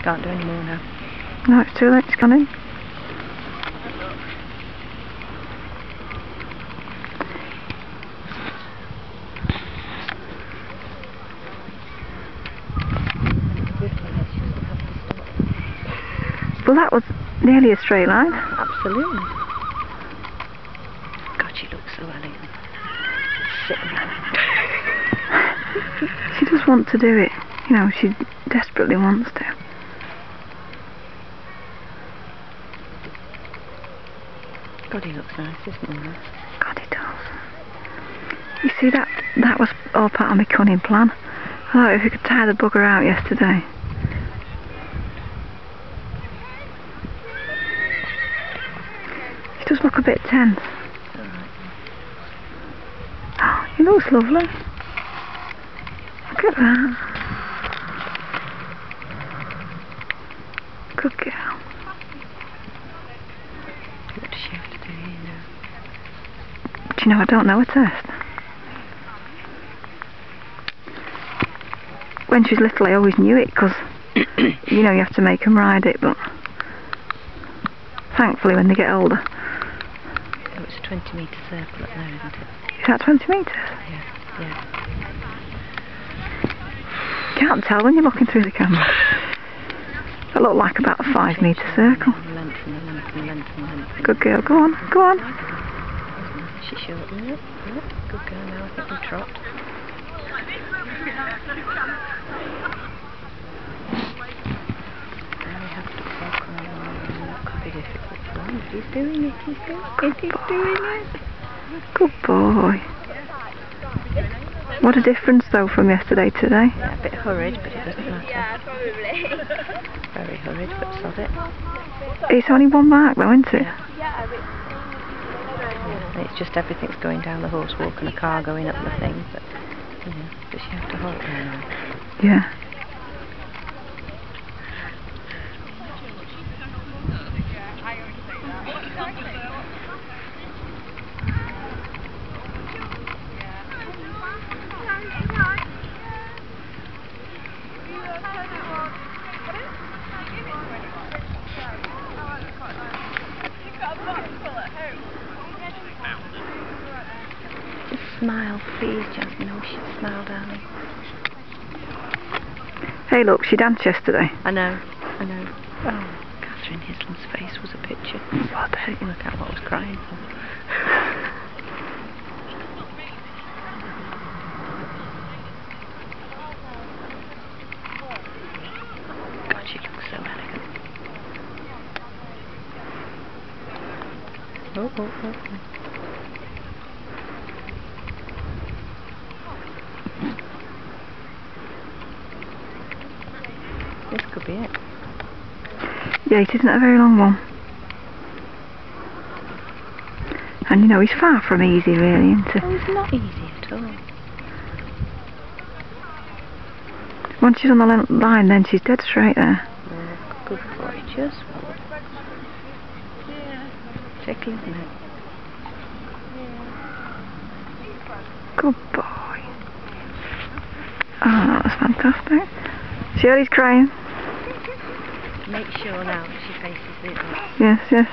Can't do any more now. No, it's too late, it's gone in. Well, that was nearly a straight line. Absolutely. God, she looks so elegant. Sitting there. She does want to do it. You know, she desperately wants to. God, he looks nice, isn't he? God, he does. You see, that was all part of my cunning plan. I thought if we could tire the bugger out yesterday. He does look a bit tense. Oh, he looks lovely. Look at that. Good girl. What does she have to do here now? Do you know, I don't know a test. When she was little, I always knew it, because, you know, you have to make them ride it, but thankfully when they get older. Oh, it's a 20-metre circle up there, isn't it? Is that 20 metres? Yeah, yeah. You can't tell when you're looking through the camera. That looked like about a 5-metre circle. Length and length and length and length. Good girl, go on, go on. She's shortening it. Yep. Good girl, now I think we'll trot. Now we have to walk on. That could be difficult for him. He's doing it, he's doing it. Good boy. What a difference though from yesterday to today. Yeah, a bit hurried, but it doesn't matter. Yeah, probably. Very hurried, but sod it. It's only one mark though, isn't it? Yeah. It's just everything's going down the horse walk and a car going up the thing, but, you know, does she have to halt there now? Yeah. Just smile, please, Jasmine. Oh, she'd smile, darling. Hey look, she danced yesterday. I know. Oh, Catherine Hisland's face was a picture. What? I didn't work out what I was crying for. God, she looks so elegant. Oh. This could be it. Yeah, it isn't a very long one. And you know, he's far from easy really, isn't it? Oh, it's not easy at all. Once she's on the line, then she's dead straight there. Oh, good boy, just walk. Tricky, isn't it? Good boy. Oh, that was fantastic. Shirley's crying. Make sure now that she faces the Yes, yes.